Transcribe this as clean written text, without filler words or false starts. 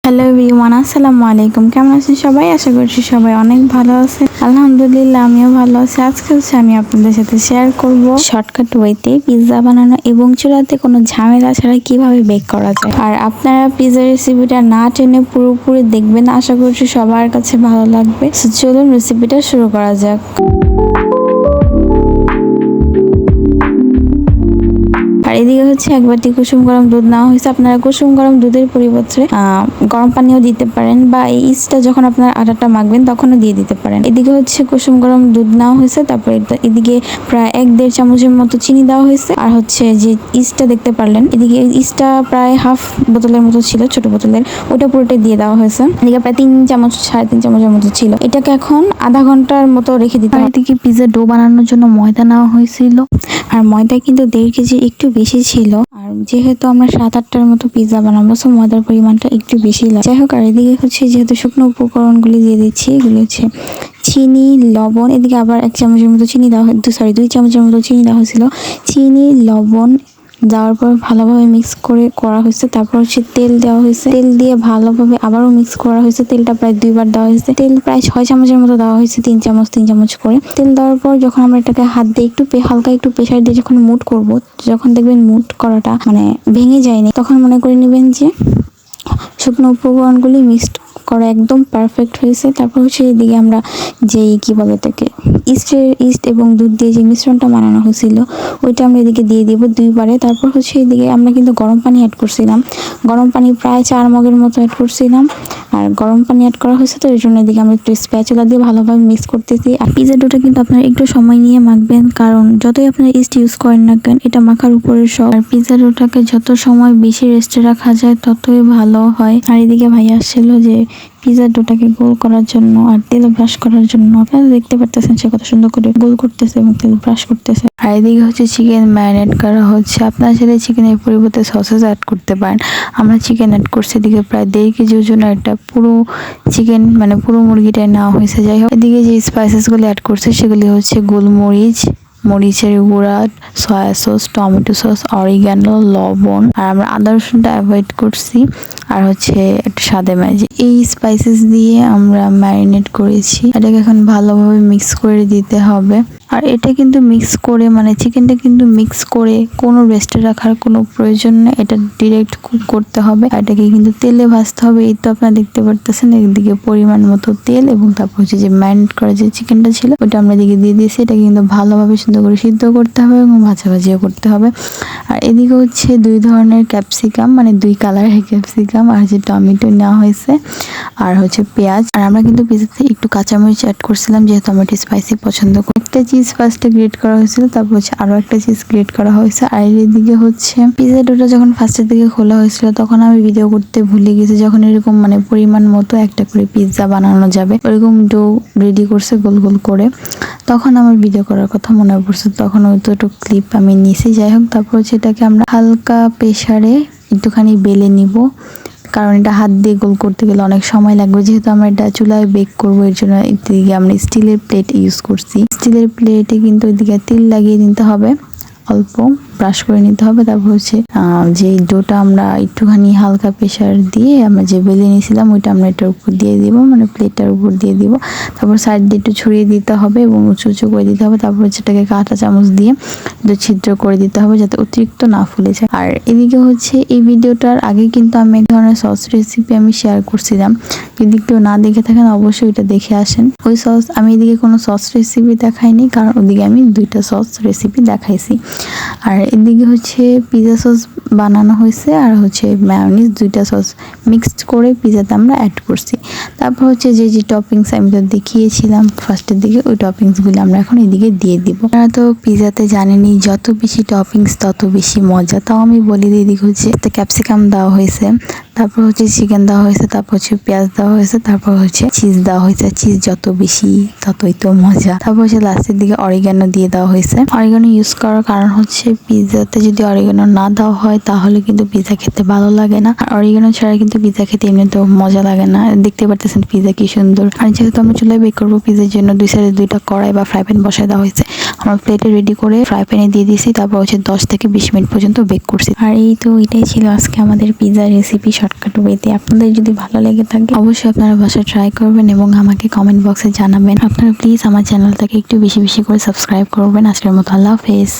Hello everyone, আসসালামু আলাইকুম। কেমন আছেন সবাই? আশা করছি সবাই অনেক ভালো আছেন। আলহামদুলিল্লাহ, আমিও ভালো আছি। আজকে আমি আপনাদের সাথে শেয়ার করব শর্টকাট ওয়েতে পিৎজা বানানো এবং চুলাতে কোনো ঝামেলা ছাড়া কিভাবে বেক করা যায়। আর আপনারা পিৎজা রেসিপিটা না টেনে পুরোপুরি দেখবেন, আশা করছি সবার কাছে ভালো লাগবে। চলুন রেসিপিটা শুরু করা যাক। আর এদিকে হচ্ছে এক বাটি কুসুম গরম দুধ নেওয়া হয়েছে। আপনারা কুসুম গরম দুধের পরিবর্তে গরম পানিও দিতে পারেন, বা এই ইস্টটা যখন আপনার আটাটা মাখবেন তখনও দিয়ে দিতে পারেন। এদিকে হচ্ছে কুসুম গরম দুধ নেওয়া হয়েছে, তারপরে এদিকে প্রায় 1-1.5 চামচের মতো চিনি দেওয়া হয়েছে। আর হচ্ছে যে ইস্টটা দেখতে পারলেন, এদিকে ইস্টটা প্রায় হাফ বোতলের মতো ছিল, ছোট বোতলের, ওটা পুরোটাই দিয়ে দেওয়া হয়েছে। এদিকে প্রায় 3 চামচ 3.5 চামচের মতো ছিল। এটাকে এখন আধা ঘন্টার মতো রেখে দিতে হবে। এদিকে পিৎজা ডো বানানোর জন্য ময়দা নেওয়া হয়েছিল, আর ময়দা কিন্তু 1.5 কেজি একটু বেশি ছিল। আর যেহেতু আমরা 7-8টার মতো পিৎজা বানাবো, সো ময়দার পরিমাণটা একটু বেশি লাগে। যাই হোক, আর এদিকে হচ্ছে যেহেতু শুকনো উপকরণগুলি দিয়ে দিচ্ছি, এগুলি হচ্ছে চিনি, লবণ। এদিকে আবার 1 চামচের মতো চিনি দেওয়া, 2 চামচের মতো চিনি দেওয়া হয়েছিল। চিনি, লবণ দেওয়ার পর ভালোভাবে মিক্স করে করা হয়েছে। তারপর হচ্ছে তেল দেওয়া হয়েছে, তেল দিয়ে ভালোভাবে আবারও মিক্স করা হয়েছে। তেলটা প্রায় 2বার দেওয়া হয়েছে। তেল প্রায় 6 চামচের মতো দেওয়া হয়েছে, 3 চামচ করে তেল দেওয়ার পর যখন আমরা এটাকে হাত দিয়ে একটু হালকা একটু প্রেসার দিয়ে যখন মুট করব, যখন দেখবেন মুট করাটা মানে ভেঙে যায়নি, তখন মনে করে নেবেন যে শুকনো উপকরণগুলি মিক্সড করা একদম পারফেক্ট হয়েছে। তারপর হচ্ছে এদিকে আমরা যেই কি বলে তাকে ইস্ট এবং দুধ দিয়ে যে মিশ্রণটা বানানো হয়েছিল, ওইটা আমরা এদিকে দিয়ে দিব 2বারে। তারপর হচ্ছে এদিকে আমরা কিন্তু গরম পানি অ্যাড করছিলাম, গরম পানি প্রায় 4 মগের মতো অ্যাড করছিলাম। আর গরম পানি অ্যাড করা হয়েছে, তো এর জন্য এদিকে আমরা একটু স্প্যাচুলা দিয়ে ভালোভাবে মিক্স করতেছি। আর পিৎজা ডোটা কিন্তু আপনারা একটু সময় নিয়ে মাখবেন, কারণ যতই আপনারা ইস্ট ইউজ করেন না কেন, এটা মাখার উপরে সব। আর পিৎজা ডোটাকে যত সময় বেশি রেস্টে রাখা যায় ততই ভালো হয়। আর এদিকে ভাই আসছিল যে পিৎজা ডোটাকে গোল করার জন্য আর তেল ব্রাশ করার জন্য। আপনারা দেখতে পারতেছেন সে কত সুন্দর করে গোল করতেছে এবং তেল ব্রাশ করতেছে। আর এদিকে হচ্ছে চিকেন ম্যারিনেট করা হচ্ছে। আপনারা চাইলে চিকেনের পরিবর্তে সসেস অ্যাড করতে পারেন। আমরা চিকেন অ্যাড করছি। এদিকে প্রায় 1.5 কেজি ওজনের একটা পুরো চিকেন, মানে পুরো মুরগিটাই নেওয়া হয়েছে। যাই হোক, এদিকে যে স্পাইসেসগুলি অ্যাড করছে সেগুলি হচ্ছে গোলমরিচ, মরিচের গুঁড়া, soya sauce, tomato sauce, oregano, লবণ। আর আমরা আদা রসুনটা অ্যাভয়েড করছি। আর হচ্ছে একটু সাদা ম্যাজিক, এই স্পাইসেস দিয়ে আমরা ম্যারিনেট করেছি। এটাকে এখন ভালোভাবে মিক্স করে দিতে হবে। আর এটা কিন্তু মিক্স করে, মানে চিকেনটা কিন্তু মিক্স করে কোনো রেস্টে রাখার কোনো প্রয়োজন নেই, এটা ডিরেক্ট কুক করতে হবে। আর এটাকে কিন্তু তেলে ভাজতে হবে। এই তো আপনারা দেখতে পারতেছেন, একদিকে পরিমাণ মতো তেল, এবং তারপর হচ্ছে যে ম্যারিনেট করা যে চিকেনটা ছিল ওটা আমরা এদিকে দিয়ে দিয়েছি। এটা কিন্তু ভালোভাবে সুন্দর করে সিদ্ধ করতে হবে এবং ভাজাভাজিও করতে হবে। আর এদিকে হচ্ছে 2 ধরনের ক্যাপসিকাম, মানে 2 কালারের ক্যাপসিকাম, আর যে টমেটো নেওয়া হয়েছে, আর হচ্ছে পেঁয়াজ। আর আমরা কিন্তু পিৎজাতে একটু কাঁচামরিচ অ্যাড করছিলাম, যেহেতু আমরা একটু স্পাইসি পছন্দ করি। একটা চিজ ফার্স্টে গ্রেট করা হয়েছিল, তারপর হচ্ছে আরো একটা চিজ গ্রেট করা হয়েছে। আর এদিকে হচ্ছে পিৎজা ডোটা যখন ফার্স্টের দিকে খোলা হয়েছিল, তখন আমি ভিডিও করতে ভুলে গেছি। যখন এরকম মানে পরিমাণ মতো একটা করে পিৎজা বানানো যাবে ওরকম ডো রেডি করছে গোল গোল করে, তখন আমার ভিডিও করার কথা মনে পড়ছে। তখন ওই দুটো ক্লিপ আমি নিয়েছি। যাই হোক, তারপর হচ্ছে এটাকে আমরা হালকা প্রেসারে একটুখানি বেলে নিব, কারণ এটা হাত দিয়ে গোল করতে গেলে অনেক সময় লাগবে। যেহেতু আমরা এটা চুলায় বেক করবো, এর জন্য এদিকে আমরা স্টিলের প্লেট ইউজ করছি। স্টিলের প্লেটে কিন্তু এদিকে তেল লাগিয়ে নিতে হবে, অল্প ব্রাশ করে নিতে হবে। তারপর হচ্ছে যে ডোটা আমরা একটুখানি হালকা প্রেসার দিয়ে আমরা যে বেলে নিয়েছিলাম ওইটা আমরা এটার উপর দিয়ে দিব, মানে প্লেটটার উপর দিয়ে দিব। তারপর সাইড দিয়ে একটু ছড়িয়ে দিতে হবে এবং উঁচু উঁচু করে দিতে হবে। তারপর হচ্ছে এটাকে কাঁটা চামচ দিয়ে একটু ছিদ্র করে দিতে হবে, যাতে অতিরিক্ত না ফুলে যায়। আর এদিকে হচ্ছে এই ভিডিওটার আগে কিন্তু আমি এক ধরনের সস রেসিপি আমি শেয়ার করছিলাম, যদি কেউ না দেখে থাকেন অবশ্যই ওইটা দেখে আসেন। ওই সস, আমি এদিকে কোনো সস রেসিপি দেখাইনি, কারণ ওদিকে আমি 2টা সস রেসিপি দেখাইছি। আর এদিকে হচ্ছে পিৎজা সস বানানো হয়েছে, আর হচ্ছে মেয়োনিজ, 2টা সস মিক্সড করে পিৎজাতে আমরা অ্যাড করছি। তারপর হচ্ছে যে যে টপিংস আমি তো দেখিয়েছিলাম ফার্স্টের দিকে, ওই টপিংসগুলো আমরা এখন এদিকে দিয়ে দিব। আপনারা তো পিৎজাতে জানেনই যত বেশি টপিংস তত বেশি মজা। তাও আমি বলি দিই, এদিকে হচ্ছে ক্যাপসিকাম দেওয়া হয়েছে, তারপর হচ্ছে চিকেন দেওয়া হয়েছে, তারপর হচ্ছে পেঁয়াজ দেওয়া হয়েছে, তারপর হচ্ছে চিজ দেওয়া হয়েছে। চিজ যত বেশি ততই তো মজা। তারপর হচ্ছে লাস্টের দিকে অরিগ্যানো দিয়ে দেওয়া হয়েছে। অরিগ্যানো ইউজ করার কারণ হচ্ছে পিৎজাতে যদি অরিগ্যানো না দেওয়া হয় তাহলে কিন্তু পিৎজা খেতে ভালো লাগে না। আর অরিগ্যানো ছাড়া কিন্তু পিৎজা খেতে এমনিতেও মজা লাগে না। দেখতে পারতেছেন পিৎজা কি সুন্দর। আর যেহেতু আমরা চুলায় বেক করবো, পিৎজার জন্য 2 সাইডে 2টা কড়াই বা ফ্রাই প্যান বসায় দেওয়া হয়েছে। আমরা প্লেটে রেডি করে ফ্রাই প্যানে দিয়ে দিয়েছি। তারপর হচ্ছে 10 থেকে 20 মিনিট পর্যন্ত বেক করছি। আর এই তো এটাই ছিল আজকে আমাদের পিৎজা রেসিপি। শর্টকাট ওয়েতে। আপনাদের যদি ভালো লেগে থাকে অবশ্যই আপনারা বাসায় ট্রাই করবেন এবং আমাকে কমেন্ট বক্সে জানাবেন। আপনারা প্লিজ আমার চ্যানেলটাকে একটু বেশি বেশি করে সাবস্ক্রাইব করবেন। আজকের মতো আল্লাহ হাফেজ।